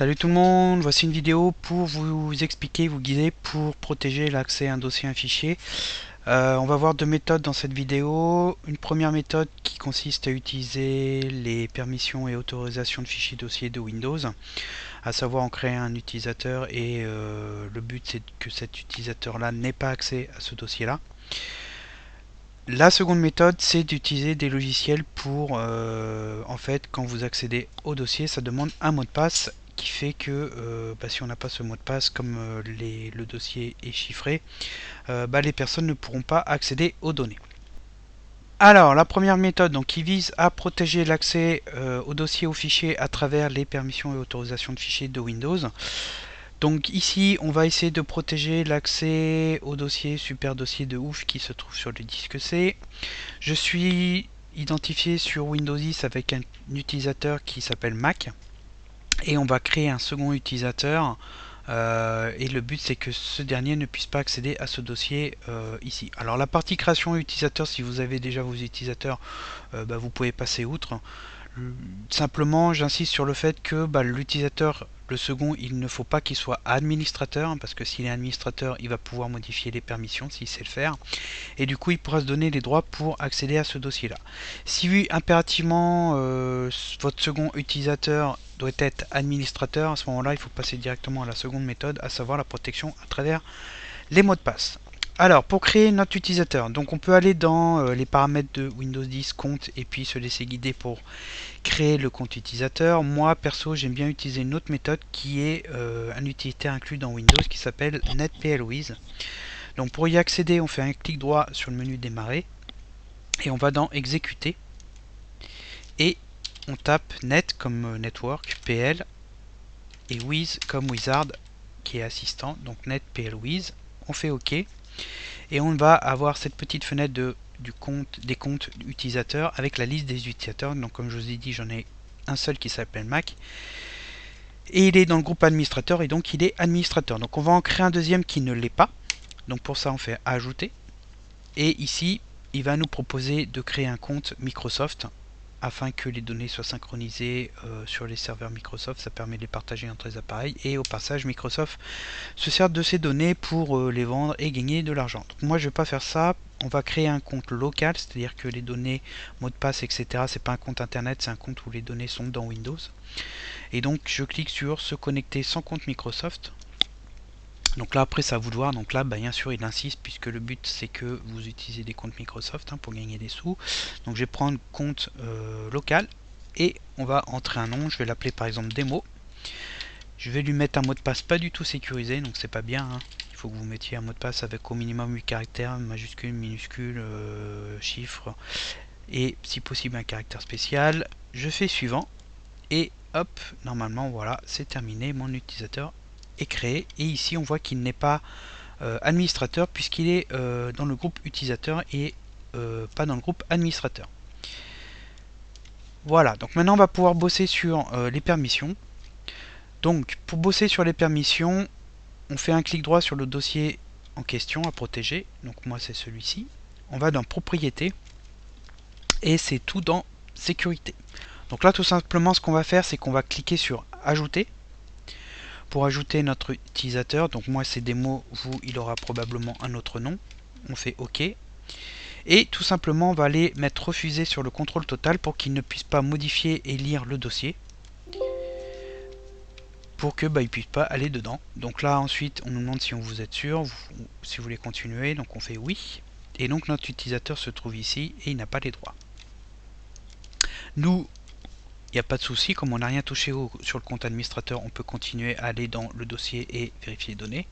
Salut tout le monde, voici une vidéo pour vous expliquer, vous guider pour protéger l'accès à un dossier, un fichier. On va voir deux méthodes dans cette vidéo. Une première méthode qui consiste à utiliser les permissions et autorisations de fichiers dossiers de Windows, à savoir en créer un utilisateur et le but c'est que cet utilisateur là n'ait pas accès à ce dossier là. La seconde méthode, c'est d'utiliser des logiciels pour, en fait, quand vous accédez au dossier, ça demande un mot de passe qui fait que si on n'a pas ce mot de passe, comme le dossier est chiffré, les personnes ne pourront pas accéder aux données. Alors, la première méthode donc, qui vise à protéger l'accès au dossier, au fichier à travers les permissions et autorisations de fichiers de Windows. Donc ici, on va essayer de protéger l'accès au dossier, super dossier de ouf qui se trouve sur le disque C. Je suis identifié sur Windows 10 avec un utilisateur qui s'appelle Mac. Et on va créer un second utilisateur. Et le but c'est que ce dernier ne puisse pas accéder à ce dossier ici. Alors la partie création utilisateur, si vous avez déjà vos utilisateurs, vous pouvez passer outre. Simplement, j'insiste sur le fait que l'utilisateur, le second, il ne faut pas qu'il soit administrateur, parce que s'il est administrateur, il va pouvoir modifier les permissions s'il sait le faire, et du coup, il pourra se donner les droits pour accéder à ce dossier-là. Si oui, impérativement, votre second utilisateur doit être administrateur, à ce moment-là, il faut passer directement à la seconde méthode, à savoir la protection à travers les mots de passe. Alors, pour créer notre utilisateur, donc on peut aller dans les paramètres de Windows 10 compte et puis se laisser guider pour créer le compte utilisateur. Moi, perso, j'aime bien utiliser une autre méthode qui est un utilitaire inclus dans Windows qui s'appelle NetPLWiz. Donc pour y accéder, on fait un clic droit sur le menu démarrer et on va dans exécuter et on tape net comme network, PL et Wiz comme wizard qui est assistant, donc net PL Wiz. On fait OK et on va avoir cette petite fenêtre des comptes utilisateurs avec la liste des utilisateurs. Donc comme je vous ai dit, j'en ai un seul qui s'appelle Mac et il est dans le groupe administrateur et donc il est administrateur. Donc on va en créer un deuxième qui ne l'est pas. Donc pour ça on fait ajouter et ici il va nous proposer de créer un compte Microsoft afin que les données soient synchronisées sur les serveurs Microsoft. Ça permet de les partager entre les appareils et au passage Microsoft se sert de ces données pour les vendre et gagner de l'argent. Donc moi je ne vais pas faire ça. On va créer un compte local, c'est-à-dire que les données, mots de passe, etc. c'est pas un compte internet, c'est un compte où les données sont dans Windows. Et donc je clique sur se connecter sans compte Microsoft. Donc là après c'est à vous de voir, donc là bien sûr il insiste puisque le but c'est que vous utilisez des comptes Microsoft pour gagner des sous. Donc je vais prendre compte local et on va entrer un nom, je vais l'appeler par exemple démo. Je vais lui mettre un mot de passe pas du tout sécurisé, donc c'est pas bien. Il faut que vous mettiez un mot de passe avec au minimum 8 caractères, majuscules, minuscules, chiffres et si possible un caractère spécial. Je fais suivant et hop, normalement voilà, c'est terminé, mon utilisateur est créé et ici on voit qu'il n'est pas administrateur puisqu'il est dans le groupe utilisateur et pas dans le groupe administrateur. Voilà, donc maintenant on va pouvoir bosser sur les permissions. Donc pour bosser sur les permissions, on fait un clic droit sur le dossier en question à protéger. Donc moi c'est celui-ci. On va dans propriété et c'est tout dans sécurité. Donc là tout simplement ce qu'on va faire c'est qu'on va cliquer sur ajouter pour ajouter notre utilisateur. Donc moi c'est démo, vous il aura probablement un autre nom. On fait OK et tout simplement on va aller mettre refuser sur le contrôle total pour qu'il ne puisse pas modifier et lire le dossier pour que il puisse pas aller dedans. Donc là ensuite on nous demande si vous êtes sûr, si vous voulez continuer, donc on fait oui et donc notre utilisateur se trouve ici et il n'a pas les droits. Nous il n'y a pas de souci, comme on n'a rien touché sur le compte administrateur, on peut continuer à aller dans le dossier et vérifier les données.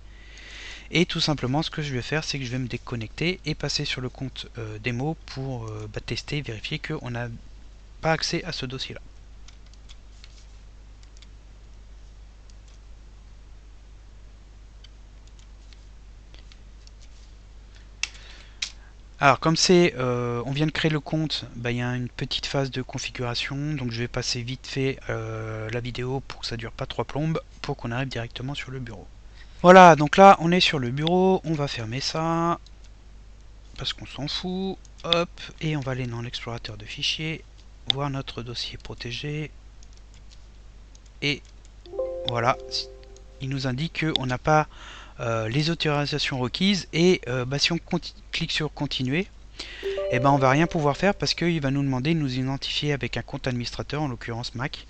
Et tout simplement ce que je vais faire c'est que je vais me déconnecter et passer sur le compte démo pour tester, vérifier qu'on n'a pas accès à ce dossier là. Alors comme c'est on vient de créer le compte, il y a une petite phase de configuration, donc je vais passer vite fait la vidéo pour que ça dure pas trois plombes, pour qu'on arrive directement sur le bureau. Voilà, donc là on est sur le bureau, on va fermer ça, parce qu'on s'en fout, hop, et on va aller dans l'explorateur de fichiers, voir notre dossier protégé, et voilà, il nous indique qu'on n'a pas les autorisations requises et si on clique sur continuer, et ben on va rien pouvoir faire parce qu'il va nous demander de nous identifier avec un compte administrateur, en l'occurrence Mac.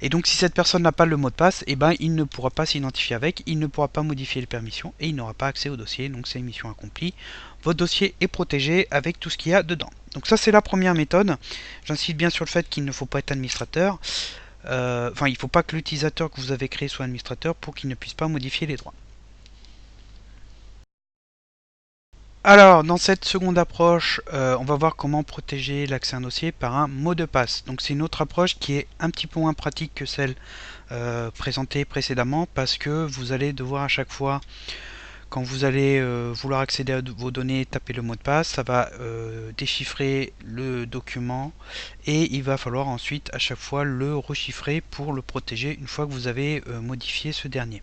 Et donc si cette personne n'a pas le mot de passe, et ben il ne pourra pas s'identifier avec, il ne pourra pas modifier les permissions et il n'aura pas accès au dossier. Donc c'est une mission accomplie. Votre dossier est protégé avec tout ce qu'il y a dedans. Donc ça c'est la première méthode. J'insiste bien sur le fait qu'il ne faut pas être administrateur. Il ne faut pas que l'utilisateur que vous avez créé soit administrateur pour qu'il ne puisse pas modifier les droits. Alors, dans cette seconde approche, on va voir comment protéger l'accès à un dossier par un mot de passe. Donc c'est une autre approche qui est un petit peu moins pratique que celle présentée précédemment parce que vous allez devoir à chaque fois, quand vous allez vouloir accéder à vos données, taper le mot de passe, ça va déchiffrer le document et il va falloir ensuite à chaque fois le rechiffrer pour le protéger une fois que vous avez modifié ce dernier.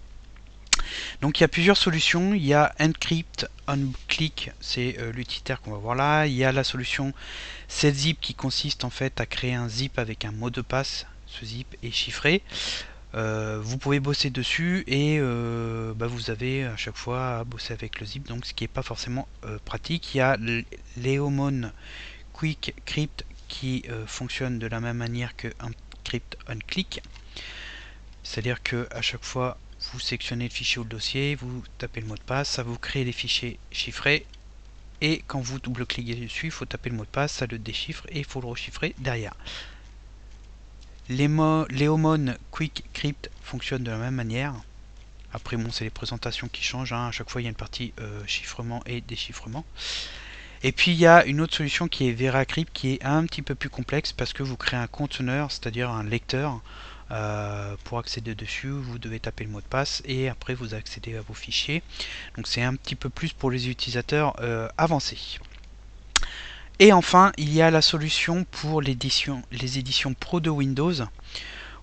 Donc il y a plusieurs solutions. Il y a Encrypt on Click, c'est l'utilitaire qu'on va voir là. Il y a la solution setzip qui consiste en fait à créer un zip avec un mot de passe. Ce zip est chiffré. Vous pouvez bosser dessus et vous avez à chaque fois à bosser avec le zip, donc ce qui n'est pas forcément pratique. Il y a l'Eomon Quick Crypt qui fonctionne de la même manière que Encrypt on Click. C'est-à-dire que à chaque fois vous sélectionnez le fichier ou le dossier, vous tapez le mot de passe, ça vous crée les fichiers chiffrés et quand vous double-cliquez dessus, il faut taper le mot de passe, ça le déchiffre et il faut le rechiffrer derrière. L'Eomon Quick Crypt fonctionne de la même manière. Après bon, c'est les présentations qui changent, hein. À chaque fois il y a une partie chiffrement et déchiffrement. Et puis il y a une autre solution qui est VeraCrypt qui est un petit peu plus complexe parce que vous créez un conteneur, c'est-à-dire un lecteur. Pour accéder dessus, vous devez taper le mot de passe et après vous accédez à vos fichiers. Donc c'est un petit peu plus pour les utilisateurs avancés. Et enfin, il y a la solution pour les éditions Pro de Windows.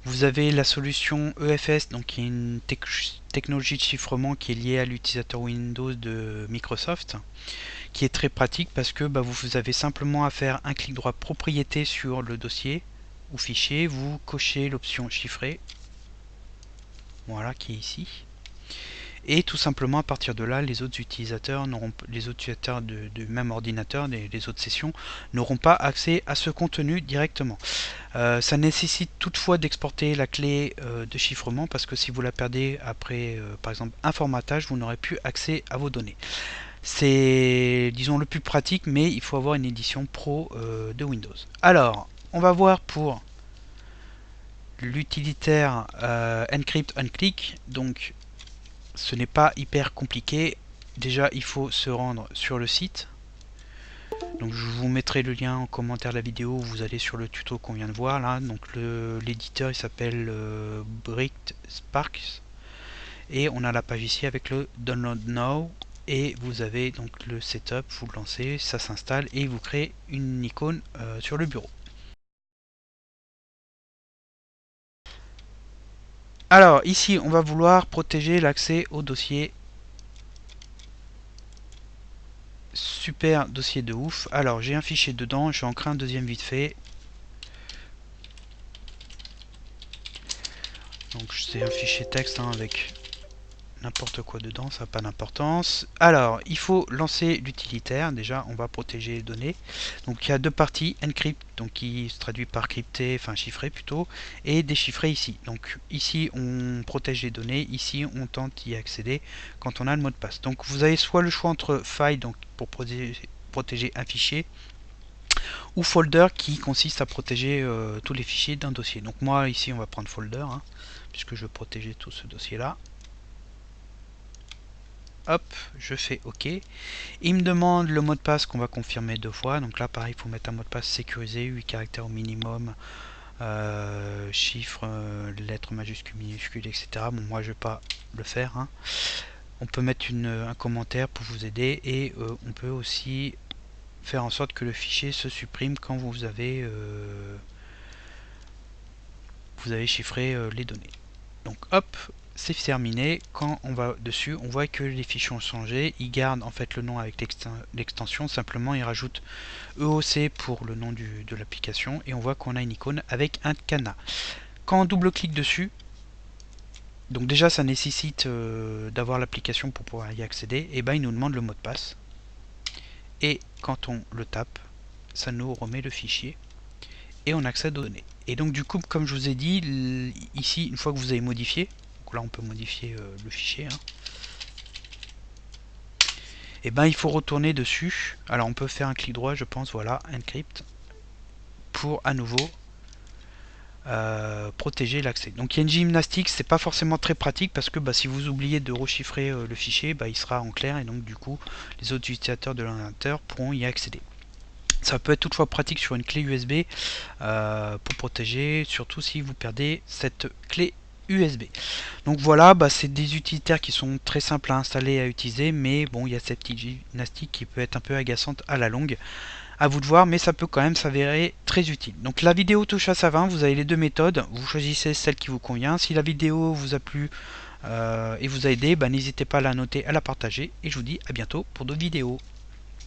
Vous avez la solution EFS, donc qui est une technologie de chiffrement qui est liée à l'utilisateur Windows de Microsoft, qui est très pratique parce que vous avez simplement à faire un clic droit propriété sur le dossier ou fichier, vous cochez l'option chiffrer, voilà qui est ici, et tout simplement à partir de là les autres utilisateurs du même ordinateur, les autres sessions n'auront pas accès à ce contenu directement. Ça nécessite toutefois d'exporter la clé de chiffrement parce que si vous la perdez après par exemple un formatage, vous n'aurez plus accès à vos données. C'est disons le plus pratique, mais il faut avoir une édition pro de Windows. Alors on va voir pour l'utilitaire Encrypt on Click. Donc ce n'est pas hyper compliqué. Déjà il faut se rendre sur le site. Donc je vous mettrai le lien en commentaire de la vidéo, vous allez sur le tuto qu'on vient de voir là. Donc l'éditeur il s'appelle Bricked Sparks et on a la page ici avec le Download Now et vous avez donc le setup, vous le lancez, ça s'installe et vous créez une icône sur le bureau. Alors ici on va vouloir protéger l'accès au dossier. Super dossier de ouf. Alors j'ai un fichier dedans, je vais en créer un deuxième vite fait. Donc c'est un fichier texte avec n'importe quoi dedans, ça n'a pas d'importance. Alors il faut lancer l'utilitaire, déjà on va protéger les données. Donc il y a deux parties, encrypt, donc qui se traduit par crypté, enfin chiffré plutôt, et déchiffré ici. Donc ici on protège les données, ici on tente d'y accéder quand on a le mot de passe. Donc vous avez soit le choix entre file, donc pour protéger un fichier, ou folder qui consiste à protéger tous les fichiers d'un dossier. Donc moi ici on va prendre folder, hein, puisque je veux protéger tout ce dossier là. Hop, je fais OK. Il me demande le mot de passe qu'on va confirmer 2 fois. Donc là pareil, il faut mettre un mot de passe sécurisé, 8 caractères au minimum, chiffres, lettres majuscules, minuscules, etc. Bon, moi je vais pas le faire, hein. On peut mettre un commentaire pour vous aider et on peut aussi faire en sorte que le fichier se supprime quand vous avez chiffré les données. Donc hop, c'est terminé. Quand on va dessus, on voit que les fichiers ont changé. Il garde en fait le nom avec l'extension, simplement il rajoute EOC pour le nom de l'application et on voit qu'on a une icône avec un cadenas. Quand on double-clique dessus, Donc déjà ça nécessite d'avoir l'application pour pouvoir y accéder. Et ben il nous demande le mot de passe. Et quand on le tape, ça nous remet le fichier et on accède aux données. Et donc du coup, comme je vous ai dit, ici, une fois que vous avez modifié, donc là on peut modifier le fichier, hein, et ben il faut retourner dessus. Alors on peut faire un clic droit, je pense, voilà, encrypt, pour à nouveau protéger l'accès. Donc il y a une gymnastique, c'est pas forcément très pratique parce que si vous oubliez de rechiffrer le fichier, il sera en clair et donc du coup les autres utilisateurs de l'ordinateur pourront y accéder. Ça peut être toutefois pratique sur une clé USB pour protéger, surtout si vous perdez cette clé USB. Donc voilà, c'est des utilitaires qui sont très simples à installer et à utiliser, mais bon, il y a cette petite gymnastique qui peut être un peu agaçante à la longue. À vous de voir, mais ça peut quand même s'avérer très utile. Donc la vidéo touche à sa fin, vous avez les deux méthodes, vous choisissez celle qui vous convient. Si la vidéo vous a plu et vous a aidé, n'hésitez pas à la noter, à la partager, et je vous dis à bientôt pour d'autres vidéos.